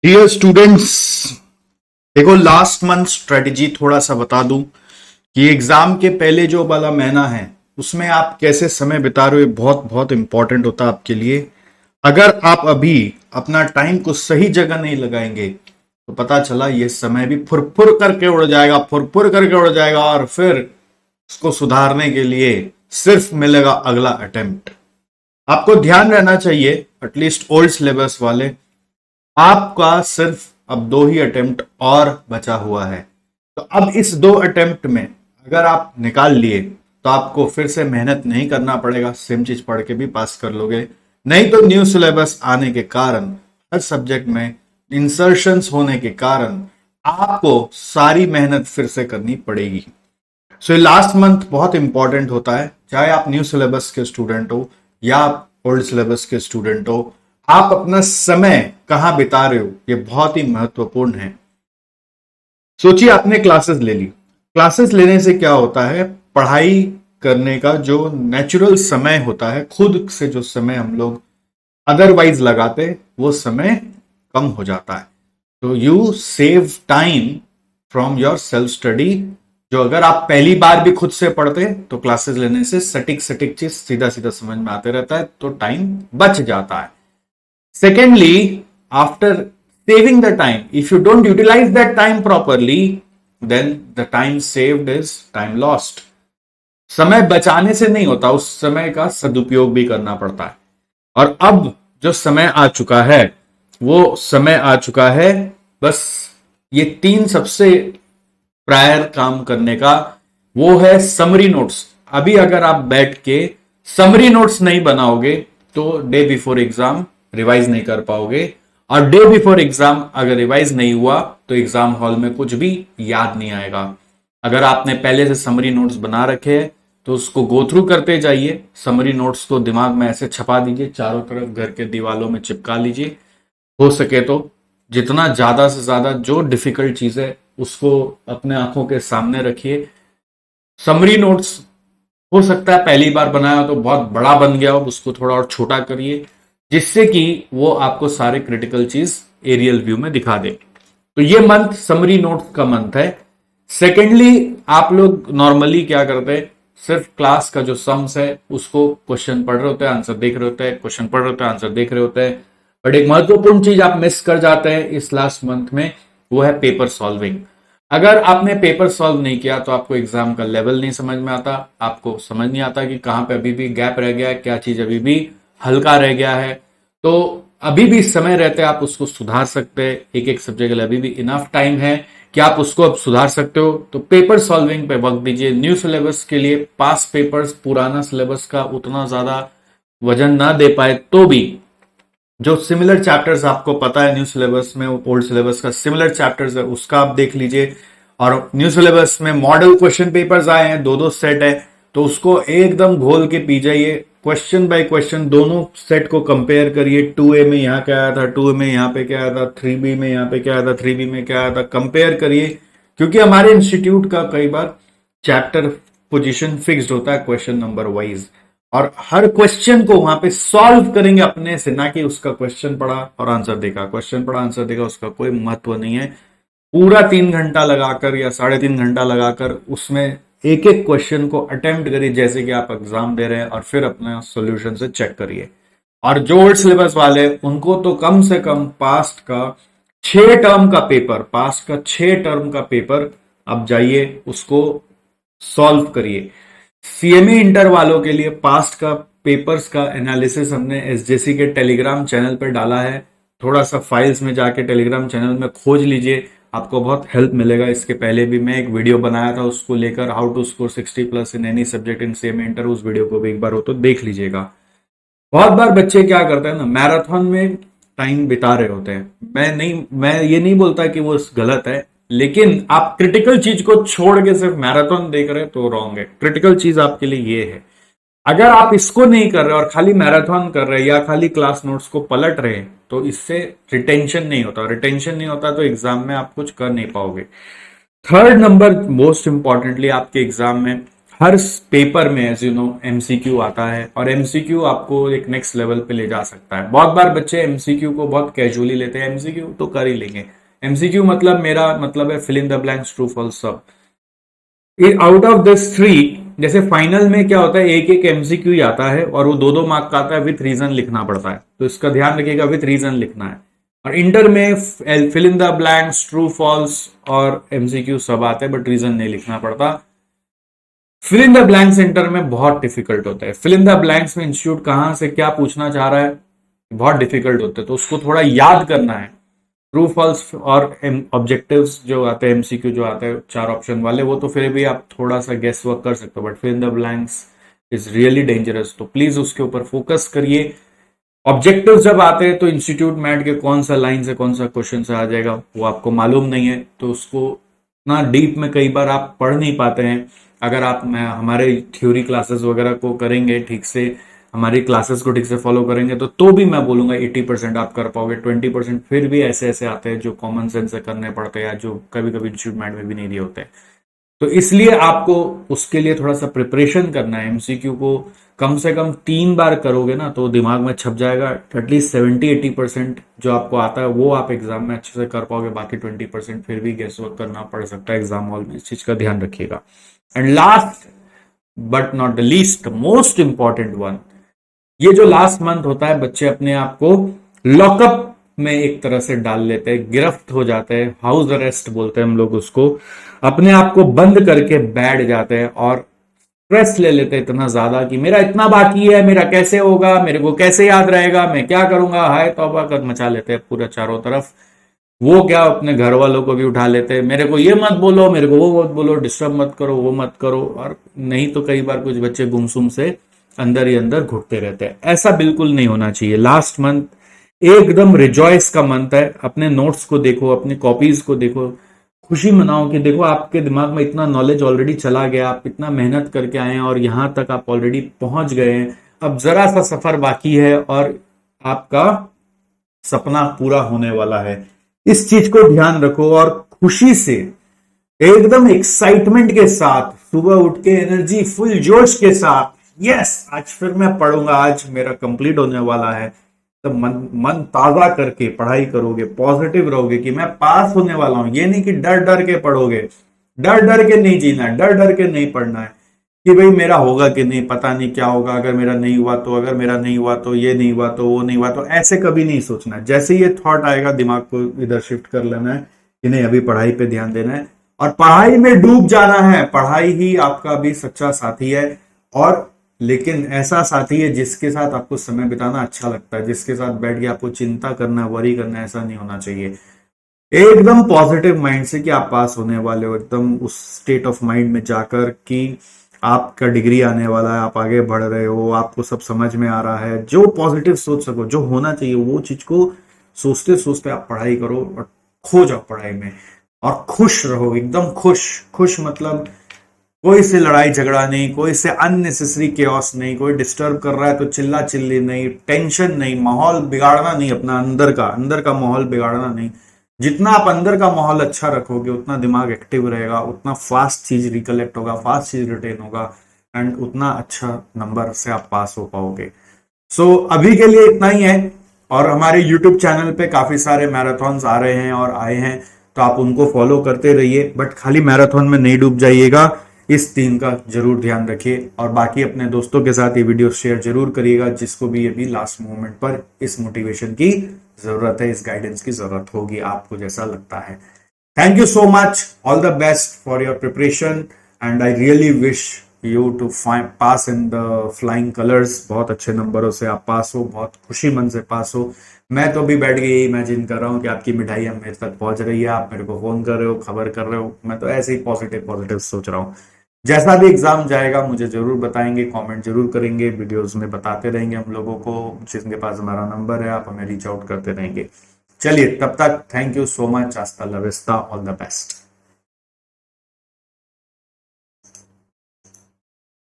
Dear students, देखो last month strategy थोड़ा सा बता दूं कि एग्जाम के पहले जो वाला महीना है उसमें आप कैसे समय बिता रहे हो। ये बहुत बहुत इंपॉर्टेंट होता है आपके लिए। अगर आप अभी अपना टाइम को सही जगह नहीं लगाएंगे तो पता चला ये समय भी फुरफुर करके उड़ जाएगा, फुरफुर करके उड़ जाएगा और फिर उसको सुधारने के लिए सिर्फ मिलेगा अगला अटेम्प्ट। आपको ध्यान रहना चाहिए, एटलीस्ट ओल्ड सिलेबस वाले, आपका सिर्फ अब 2 ही अटेम्प्ट और बचा हुआ है। तो अब इस 2 अटेम्प्ट में अगर आप निकाल लिए तो आपको फिर से मेहनत नहीं करना पड़ेगा, सेम चीज पढ़ के भी पास कर लोगे। नहीं तो न्यू सिलेबस आने के कारण, हर सब्जेक्ट में इंसर्शंस होने के कारण आपको सारी मेहनत फिर से करनी पड़ेगी। सो लास्ट मंथ बहुत इंपॉर्टेंट होता है, चाहे आप न्यू सिलेबस के स्टूडेंट हो या आप ओल्ड सिलेबस के स्टूडेंट हो। आप अपना समय कहां बिता रहे हो ये बहुत ही महत्वपूर्ण है। सोचिए आपने क्लासेस ले ली, क्लासेस लेने से क्या होता है, पढ़ाई करने का जो नेचुरल समय होता है, खुद से जो समय हम लोग अदरवाइज लगाते वो समय कम हो जाता है। तो you save time from your self study. जो अगर आप पहली बार भी खुद से पढ़ते तो क्लासेस लेने से सटीक सटीक चीज सीधा सीधा समझ में आते रहता है, तो टाइम बच जाता है। Secondly, after saving the time, if you don't utilize that time properly, then the time saved is time lost. समय बचाने से नहीं होता, उस समय का सदुपयोग भी करना पड़ता है। और अब जो समय आ चुका है वो समय आ चुका है बस ये 3 सबसे प्रायर काम करने का। वो है समरी नोट्स। अभी अगर आप बैठ के समरी नोट्स नहीं बनाओगे तो डे बिफोर एग्जाम रिवाइज नहीं कर पाओगे, और डे बिफोर एग्जाम अगर रिवाइज नहीं हुआ तो एग्जाम हॉल में कुछ भी याद नहीं आएगा। अगर आपने पहले से समरी नोट्स बना रखे हैं तो उसको गो थ्रू करते जाइए। समरी नोट्स को दिमाग में ऐसे छपा दीजिए, चारों तरफ घर के दीवालों में चिपका लीजिए। हो सके तो जितना ज्यादा से ज्यादा जो डिफिकल्ट चीज है उसको अपने आंखों के सामने रखिए। समरी नोट्स हो सकता है पहली बार बनाया हो तो बहुत बड़ा बन गया हो, उसको थोड़ा और छोटा करिए जिससे कि वो आपको सारे क्रिटिकल चीज एरियल व्यू में दिखा दे। तो ये मंथ समरी नोट्स का मंथ है। सेकेंडली, आप लोग नॉर्मली क्या करते हैं, सिर्फ क्लास का जो सम्स है उसको क्वेश्चन पढ़ रहे होते हैं, आंसर देख रहे होते हैं, क्वेश्चन पढ़ रहे होते हैं, आंसर देख रहे होते हैं। बट एक महत्वपूर्ण चीज आप मिस कर जाते हैं इस लास्ट मंथ में, वो है पेपर सॉल्विंग। अगर आपने पेपर सॉल्व नहीं किया तो आपको एग्जाम का लेवल नहीं समझ में आता, आपको समझ नहीं आता कि कहां पे अभी भी गैप रह गया है, क्या चीज अभी भी हल्का रह गया है। तो अभी भी समय रहते आप उसको सुधार सकते हैं। एक एक सब्जेक्ट के लिए अभी भी इनफ टाइम है कि आप उसको अब सुधार सकते हो। तो पेपर सॉल्विंग पे वक्त दीजिए। न्यू सिलेबस के लिए पास पेपर्स, पुराना सिलेबस का उतना ज्यादा वजन ना दे पाए तो भी जो सिमिलर चैप्टर्स आपको पता है न्यू सिलेबस में, ओल्ड सिलेबस का सिमिलर चैप्टर्स है उसका आप देख लीजिए। और न्यू सिलेबस में मॉडल क्वेश्चन पेपर्स आए हैं, 2-2 सेट है, तो उसको एकदम घोल के पी जाइए। क्वेश्चन बाय क्वेश्चन दोनों सेट को कंपेयर करिए। 2A में यहाँ क्या आया था, 2A में यहाँ पे क्या आया था, 3B में यहाँ पे क्या आया था, 3B में क्या आया था, कंपेयर करिए। क्योंकि हमारे इंस्टीट्यूट का कई बार चैप्टर पोजीशन फिक्स्ड होता है क्वेश्चन नंबर वाइज, और हर क्वेश्चन को वहां पे सॉल्व करेंगे अपने से, ना कि उसका क्वेश्चन पढ़ा और आंसर देखा, क्वेश्चन पढ़ा आंसर देखा, उसका कोई महत्व नहीं है। पूरा 3 घंटा लगाकर या 3.5 घंटा लगाकर उसमें एक एक क्वेश्चन को अटेम्प्ट करिए जैसे कि आप एग्जाम दे रहे हैं, और फिर अपना सॉल्यूशन से चेक करिए। और जो ओल्ड सिलेबस वाले उनको तो कम से कम पास्ट का 6 टर्म का पेपर, पास्ट का 6 टर्म का पेपर अब जाइए उसको सॉल्व करिए। सीएमई इंटर वालों के लिए पास्ट का पेपर्स का एनालिसिस हमने एसजेसी के टेलीग्राम चैनल पर डाला है। थोड़ा सा फाइल्स में जाके टेलीग्राम चैनल में खोज लीजिए, आपको बहुत हेल्प मिलेगा। इसके पहले भी मैं एक वीडियो बनाया था उसको लेकर, how to score 60+ in any subject in CME inter, उस वीडियो को भी एक बार हो तो देख लीजिएगा। बहुत बार बच्चे क्या करते हैं ना, मैराथन में टाइम बिता रहे होते हैं। मैं ये नहीं बोलता कि वो गलत है, लेकिन आप क्रिटिकल चीज को छोड़ के सिर्फ मैराथन देख रहे हैं तो रॉन्ग है। क्रिटिकल चीज आपके लिए ये है, अगर आप इसको नहीं कर रहे और खाली मैराथन कर रहे हैं या खाली क्लास नोट्स को पलट रहे हैं तो इससे रिटेंशन नहीं होता। रिटेंशन नहीं होता तो एग्जाम में आप कुछ कर नहीं पाओगे। थर्ड नंबर मोस्ट इंपॉर्टेंटली आपके एग्जाम में हर पेपर में एज यू नो एमसीक्यू आता है, और एमसीक्यू आपको एक नेक्स्ट लेवल पे ले जा सकता है। बहुत बार बच्चे एमसीक्यू को बहुत कैजुअली लेते हैं, एमसीक्यू तो कर ही लेंगे। एमसीक्यू मतलब, मेरा मतलब है fill in the blanks, true false सब। आउट ऑफ दिस थ्री, जैसे फाइनल में क्या होता है, एक एक एमसीक्यू ही आता है और वो दो दो मार्क का आता है, विथ रीजन लिखना पड़ता है, तो इसका ध्यान रखिएगा, विथ रीजन लिखना है। और इंटर में fill in the blanks, true false और एमसीक्यू सब आते हैं, बट रीजन नहीं लिखना पड़ता। Fill in the blanks inter में बहुत डिफिकल्ट होता है। फिल इन द ब्लैंक्स में इंस्टीट्यूट कहां से क्या पूछना चाह रहा है, बहुत डिफिकल्ट होते हैं, तो उसको थोड़ा याद करना है। ट्रू फॉल्स और ऑब्जेक्टिव्स जो आते हैं, एमसीक्यू जो आते हैं चार ऑप्शन वाले, वो तो फिर भी आप थोड़ा सा गेस वर्क कर सकते हो, but fill in the blanks is really dangerous, तो प्लीज उसके ऊपर फोकस करिए। ऑब्जेक्टिव जब आते हैं तो इंस्टीट्यूट मैट के कौन सा लाइन से कौन सा क्वेश्चन से आ जाएगा वो आपको मालूम नहीं है, तो उसको ना डीप में कई बार आप पढ़ नहीं पाते हैं। अगर आप हमारे थ्योरी क्लासेस वगैरह को करेंगे ठीक से, हमारी क्लासेस को ठीक से फॉलो करेंगे, तो भी मैं बोलूंगा 80% आप कर पाओगे। 20% फिर भी ऐसे ऐसे आते हैं जो कॉमन सेंस से करने पड़ते हैं, या जो कभी कभी इंस्टीट्यूट मैट में भी नहीं दिए होते हैं। तो इसलिए आपको उसके लिए थोड़ा सा प्रिपरेशन करना है। एमसीक्यू को कम से कम 3 बार करोगे ना तो दिमाग में छप जाएगा। एटलीस्ट 70-80% जो आपको आता है वो आप एग्जाम में अच्छे से कर पाओगे, बाकी 20% फिर भी गेस वर्क करना पड़ सकता है एग्जाम हॉल में, इस चीज का ध्यान रखिएगा। And last but not the least, most important one, ये जो लास्ट मंथ होता है बच्चे अपने आप को लॉकअप में एक तरह से डाल लेते हैं, गिरफ्त हो जाते हैं, हाउस अरेस्ट बोलते हैं हम लोग उसको, अपने आप को बंद करके बैठ जाते हैं और स्ट्रेस ले लेते हैं इतना ज्यादा कि मेरा इतना बाकी है, मेरा कैसे होगा, मेरे को कैसे याद रहेगा, मैं क्या करूंगा, हाय तौबा कर मचा लेते हैं पूरा चारों तरफ। वो क्या अपने घर वालों को भी उठा लेते हैं, मेरे को ये मत बोलो, मेरे को वो मत बोलो, डिस्टर्ब मत करो, वो मत करो, और नहीं तो कई बार कुछ बच्चे गुमसुम से अंदर ही अंदर घुटते रहते हैं। ऐसा बिल्कुल नहीं होना चाहिए। लास्ट मंथ एकदम रिजॉइस का मंथ है। अपने नोट्स को देखो, अपनी कॉपीज को देखो, खुशी मनाओ कि देखो आपके दिमाग में इतना नॉलेज ऑलरेडी चला गया, आप इतना मेहनत करके आए हैं और यहां तक आप ऑलरेडी पहुंच गए हैं। अब जरा सा सफर बाकी है और आपका सपना पूरा होने वाला है। इस चीज को ध्यान रखो और खुशी से, एकदम एक्साइटमेंट के साथ सुबह उठ के एनर्जी फुल जोश के साथ, यस आज फिर मैं पढ़ूंगा, आज मेरा कंप्लीट होने वाला है, तब मन ताजा करके पढ़ाई करोगे, पॉजिटिव रहोगे कि मैं पास होने वाला हूं। ये नहीं कि डर डर के पढ़ोगे, डर डर के नहीं जीना है, डर डर के नहीं पढ़ना है कि भाई मेरा होगा कि नहीं, पता नहीं क्या होगा, अगर मेरा नहीं हुआ तो, अगर मेरा नहीं हुआ तो, ये नहीं हुआ तो, वो नहीं हुआ तो, ऐसे कभी नहीं सोचना है। जैसे ये थॉट आएगा दिमाग को इधर शिफ्ट कर लेना है कि नहीं अभी पढ़ाई पे ध्यान देना है और पढ़ाई में डूब जाना है। पढ़ाई ही आपका भी सच्चा साथी है, और लेकिन ऐसा साथी है जिसके साथ आपको समय बिताना अच्छा लगता है, जिसके साथ बैठ के आपको चिंता करना, वरी करना, ऐसा नहीं होना चाहिए। एकदम पॉजिटिव माइंड से कि आप पास होने वाले हो, एकदम उस स्टेट ऑफ माइंड में जाकर कि आपका डिग्री आने वाला है, आप आगे बढ़ रहे हो, आपको सब समझ में आ रहा है, जो पॉजिटिव सोच सको, जो होना चाहिए वो चीज को सोचते सोचते आप पढ़ाई करो और खो जाओ पढ़ाई में, और खुश रहो, एकदम खुश। खुश मतलब कोई से लड़ाई झगड़ा नहीं, कोई से अननेसेसरी केओस नहीं, कोई डिस्टर्ब कर रहा है तो चिल्ला चिल्ली नहीं, टेंशन नहीं, माहौल बिगाड़ना नहीं, अपना अंदर का माहौल बिगाड़ना नहीं। जितना आप अंदर का माहौल अच्छा रखोगे उतना दिमाग एक्टिव रहेगा, उतना फास्ट चीज रिकलेक्ट होगा, फास्ट चीज रिटेन होगा, एंड उतना अच्छा नंबर से आप पास हो पाओगे। सो अभी के लिए इतना ही है। और हमारे यूट्यूब चैनल पे काफी सारे मैराथन्स आ रहे हैं और आए हैं, तो आप उनको फॉलो करते रहिए, बट खाली मैराथन में नहीं डूब जाइएगा, इस 3 का जरूर ध्यान रखिए। और बाकी अपने दोस्तों के साथ ये वीडियो शेयर जरूर करिएगा, जिसको भी ये भी लास्ट मोमेंट पर इस मोटिवेशन की जरूरत है, इस गाइडेंस की जरूरत होगी, आपको जैसा लगता है। Thank you so much, all the best for your preparation, and I really wish you to pass in the flying colours. बहुत अच्छे नंबरों से आप पास हो, बहुत खुशी मन से पास हो। मैं तो अभी बैठ के यही इमेजिन कर रहा हूँ कि आपकी मिठाई अब मेरे तक पहुंच रही है, आप मेरे को फोन कर रहे हो, खबर कर रहे हो, मैं तो ऐसे ही पॉजिटिव पॉजिटिव सोच रहा हूँ। जैसा भी एग्जाम जाएगा मुझे जरूर बताएंगे, कमेंट जरूर करेंगे, वीडियोस में बताते रहेंगे हम लोगों को, जिसके पास हमारा नंबर है आप हमें रीच आउट करते रहेंगे। चलिए तब तक थैंक यू सो मच, हasta la vista, all the best.